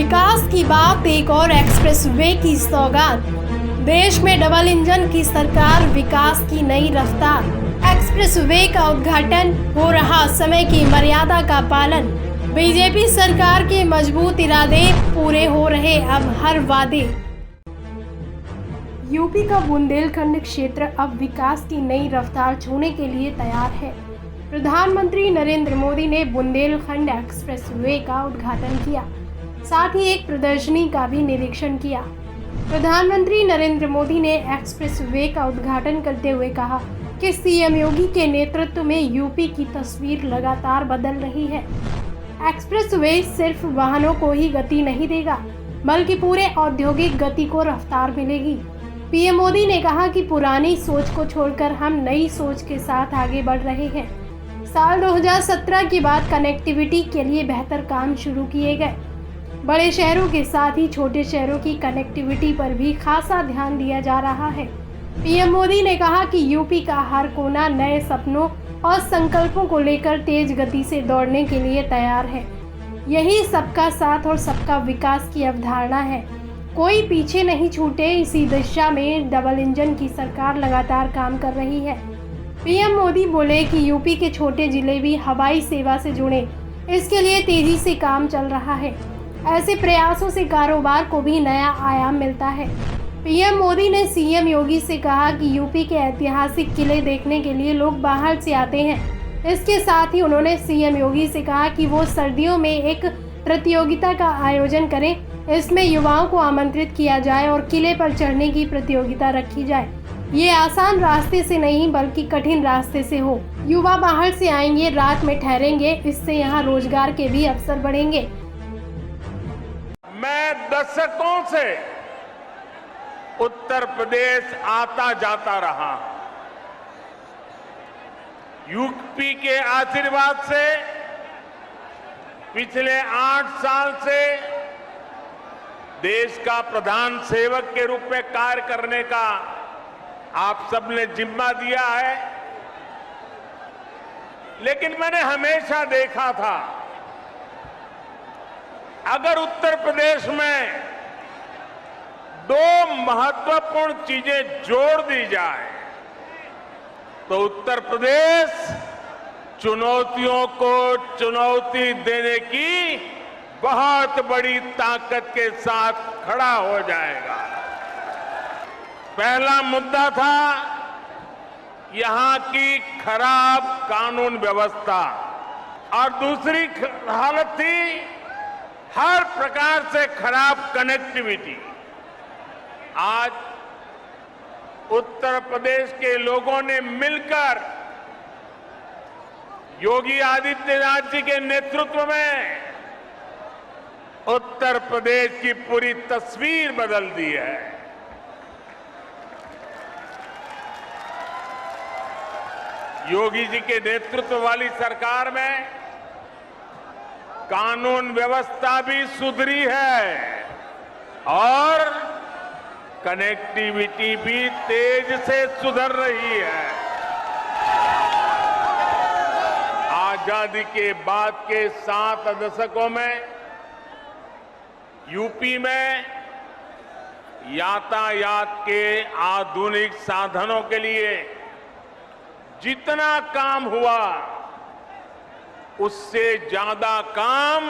विकास की बात एक और एक्सप्रेसवे की सौगात। देश में डबल इंजन की सरकार, विकास की नई रफ्तार। एक्सप्रेसवे का उद्घाटन हो रहा, समय की मर्यादा का पालन। बीजेपी सरकार के मजबूत इरादे, पूरे हो रहे अब हर वादे। यूपी का बुंदेलखंड क्षेत्र अब विकास की नई रफ्तार छूने के लिए तैयार है। प्रधानमंत्री नरेंद्र मोदी ने बुंदेलखंड एक्सप्रेसवे का उद्घाटन किया, साथ ही एक प्रदर्शनी का भी निरीक्षण किया। प्रधानमंत्री नरेंद्र मोदी ने एक्सप्रेसवे का उद्घाटन करते हुए कहा कि सीएम योगी के नेतृत्व में यूपी की तस्वीर लगातार बदल रही है। एक्सप्रेसवे सिर्फ वाहनों को ही गति नहीं देगा, बल्कि पूरे औद्योगिक गति को रफ्तार मिलेगी। पीएम मोदी ने कहा कि पुरानी सोच को छोड़कर हम नई सोच के साथ आगे बढ़ रहे हैं। साल 2017 के बाद कनेक्टिविटी के लिए बेहतर काम शुरू किए गए। बड़े शहरों के साथ ही छोटे शहरों की कनेक्टिविटी पर भी खासा ध्यान दिया जा रहा है। पीएम मोदी ने कहा कि यूपी का हर कोना नए सपनों और संकल्पों को लेकर तेज गति से दौड़ने के लिए तैयार है। यही सबका साथ और सबका विकास की अवधारणा है। कोई पीछे नहीं छूटे, इसी दिशा में डबल इंजन की सरकार लगातार काम कर रही है। पीएम मोदी बोले कि यूपी के छोटे जिले भी हवाई सेवा से जुड़े, इसके लिए तेजी से काम चल रहा है। ऐसे प्रयासों से कारोबार को भी नया आयाम मिलता है। पीएम मोदी ने सीएम योगी से कहा कि यूपी के ऐतिहासिक किले देखने के लिए लोग बाहर से आते हैं। इसके साथ ही उन्होंने सीएम योगी से कहा कि वो सर्दियों में एक प्रतियोगिता का आयोजन करें। इसमें युवाओं को आमंत्रित किया जाए और किले पर चढ़ने की प्रतियोगिता रखी जाए। ये आसान रास्ते से नहीं, बल्कि कठिन रास्ते से हो। युवा बाहर से आएंगे, रात में ठहरेंगे, इससे यहाँ रोजगार के भी अवसर बढ़ेंगे। मैं दशकों से उत्तर प्रदेश आता जाता रहा। यूपी के आशीर्वाद से पिछले 8 साल से देश का प्रधान सेवक के रूप में कार्य करने का आप सबने जिम्मा दिया है। लेकिन मैंने हमेशा देखा था, अगर उत्तर प्रदेश में 2 महत्वपूर्ण चीजें जोड़ दी जाए तो उत्तर प्रदेश चुनौतियों को चुनौती देने की बहुत बड़ी ताकत के साथ खड़ा हो जाएगा। पहला मुद्दा था यहां की खराब कानून व्यवस्था, और दूसरी हालत थी हर प्रकार से खराब कनेक्टिविटी। आज उत्तर प्रदेश के लोगों ने मिलकर योगी आदित्यनाथ जी के नेतृत्व में उत्तर प्रदेश की पूरी तस्वीर बदल दी है। योगी जी के नेतृत्व वाली सरकार में कानून व्यवस्था भी सुधरी है और कनेक्टिविटी भी तेज से सुधर रही है। आजादी के बाद के 7 दशकों में यूपी में यातायात के आधुनिक साधनों के लिए जितना काम हुआ, उससे ज्यादा काम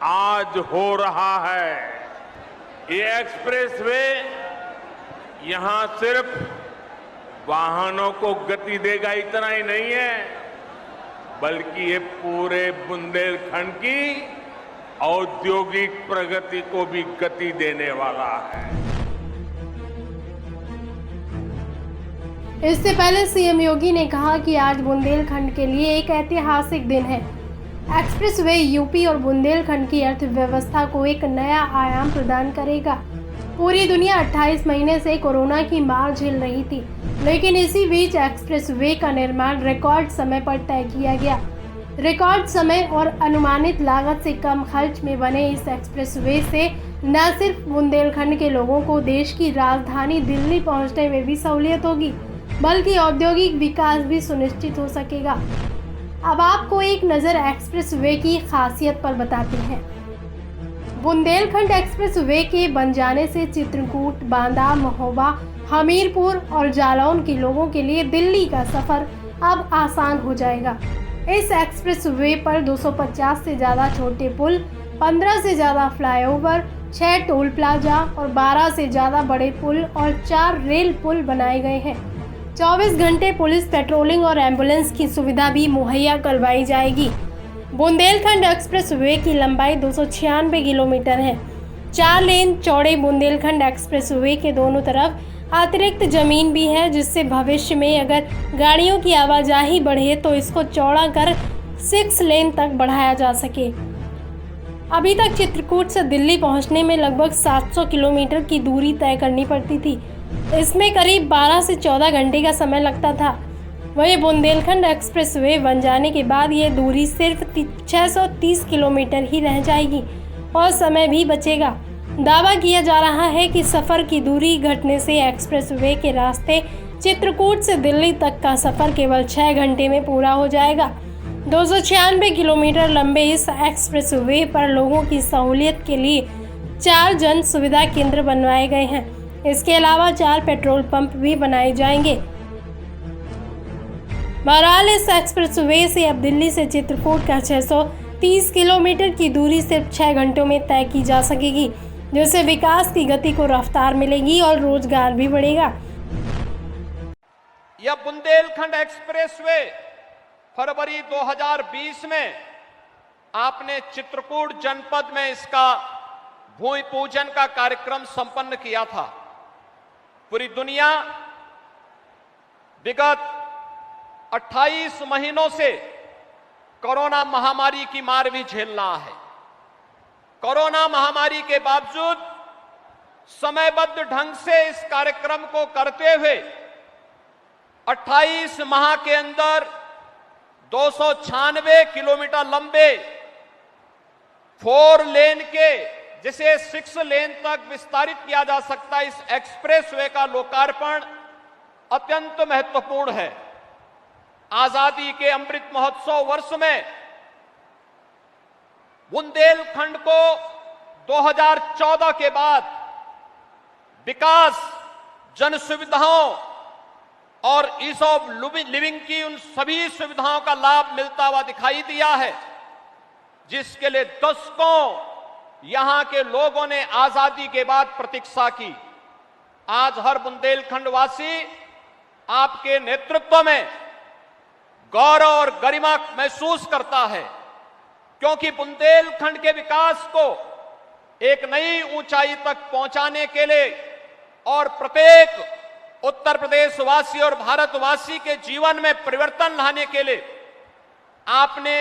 आज हो रहा है। ये एक्सप्रेसवे यहां सिर्फ वाहनों को गति देगा इतना ही नहीं है, बल्कि ये पूरे बुंदेलखंड की औद्योगिक प्रगति को भी गति देने वाला है। इससे पहले सीएम योगी ने कहा कि आज बुंदेलखंड के लिए एक ऐतिहासिक दिन है। एक्सप्रेसवे यूपी और बुंदेलखंड की अर्थव्यवस्था को एक नया आयाम प्रदान करेगा। पूरी दुनिया 28 महीने से कोरोना की मार झेल रही थी, लेकिन इसी बीच एक्सप्रेसवे का निर्माण रिकॉर्ड समय पर तय किया गया। रिकॉर्ड समय और अनुमानित लागत से कम खर्च में बने इस एक्सप्रेसवे से न सिर्फ बुंदेलखंड के लोगों को देश की राजधानी दिल्ली पहुंचने में भी सहूलियत होगी, बल्कि औद्योगिक विकास भी सुनिश्चित हो सकेगा। अब आपको एक नज़र एक्सप्रेसवे की खासियत पर बताते हैं। बुंदेलखंड एक्सप्रेस वे के बन जाने से चित्रकूट, बांदा, महोबा, हमीरपुर और जालौन के लोगों के लिए दिल्ली का सफर अब आसान हो जाएगा। इस एक्सप्रेस वे पर 250 से ज़्यादा छोटे पुल, 15 से ज़्यादा फ्लाईओवर, 6 टोल प्लाजा और 12 से ज़्यादा बड़े पुल और 4 रेल पुल बनाए गए हैं। 24 घंटे पुलिस पेट्रोलिंग और एम्बुलेंस की सुविधा भी मुहैया करवाई जाएगी। बुंदेलखंड एक्सप्रेस वे की लंबाई 296 किलोमीटर है। 4 लेन चौड़े बुंदेलखंड एक्सप्रेस वे के दोनों तरफ अतिरिक्त जमीन भी है, जिससे भविष्य में अगर गाड़ियों की आवाजाही बढ़े तो इसको चौड़ा कर 6 लेन तक बढ़ाया जा सके। अभी तक चित्रकूट से दिल्ली पहुंचने में लगभग 700 किलोमीटर की दूरी तय करनी पड़ती थी। इसमें करीब 12 से 14 घंटे का समय लगता था। वहीं बुंदेलखंड एक्सप्रेस वे बन जाने के बाद ये दूरी सिर्फ 630 किलोमीटर ही रह जाएगी और समय भी बचेगा। दावा किया जा रहा है कि सफ़र की दूरी घटने से एक्सप्रेस वे के रास्ते चित्रकूट से दिल्ली तक का सफ़र केवल 6 घंटे में पूरा हो जाएगा। 296 किलोमीटर लंबे इस एक्सप्रेस वे पर लोगों की सहूलियत के लिए 4 जन सुविधा केंद्र बनवाए गए हैं। इसके अलावा 4 पेट्रोल पंप भी बनाए जाएंगे। बहरहाल इस एक्सप्रेस वे से अब दिल्ली से चित्रकूट का 630 किलोमीटर की दूरी सिर्फ 6 घंटों में तय की जा सकेगी, जिससे विकास की गति को रफ्तार मिलेगी और रोजगार भी बढ़ेगा। यह बुंदेलखंड एक्सप्रेसवे फरवरी 2020 में आपने चित्रकूट जनपद में इसका भूमि पूजन का कार्यक्रम संपन्न किया था। पूरी दुनिया विगत 28 महीनों से कोरोना महामारी की मार भी झेल रहा है। कोरोना महामारी के बावजूद समयबद्ध ढंग से इस कार्यक्रम को करते हुए 28 माह के अंदर 296 किलोमीटर लंबे 4 लेन के, जिसे 6 लेन तक विस्तारित किया जा सकता है, इस एक्सप्रेसवे का लोकार्पण अत्यंत महत्वपूर्ण है। आजादी के अमृत महोत्सव वर्ष में बुंदेलखंड को 2014 के बाद विकास, जन सुविधाओं और ईज ऑफ लिविंग की उन सभी सुविधाओं का लाभ मिलता हुआ दिखाई दिया है, जिसके लिए दशकों यहां के लोगों ने आजादी के बाद प्रतीक्षा की। आज हर बुंदेलखंड वासी आपके नेतृत्व में गौरव और गरिमा महसूस करता है, क्योंकि बुंदेलखंड के विकास को एक नई ऊंचाई तक पहुंचाने के लिए और प्रत्येक उत्तर प्रदेश वासी और भारतवासी के जीवन में परिवर्तन लाने के लिए आपने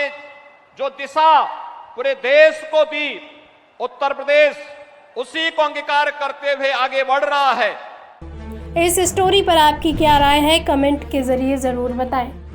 जो दिशा पूरे देश को दी, उत्तर प्रदेश उसी को अंगीकार करते हुए आगे बढ़ रहा है। इस स्टोरी पर आपकी क्या राय है, कमेंट के जरिए जरूर बताएं।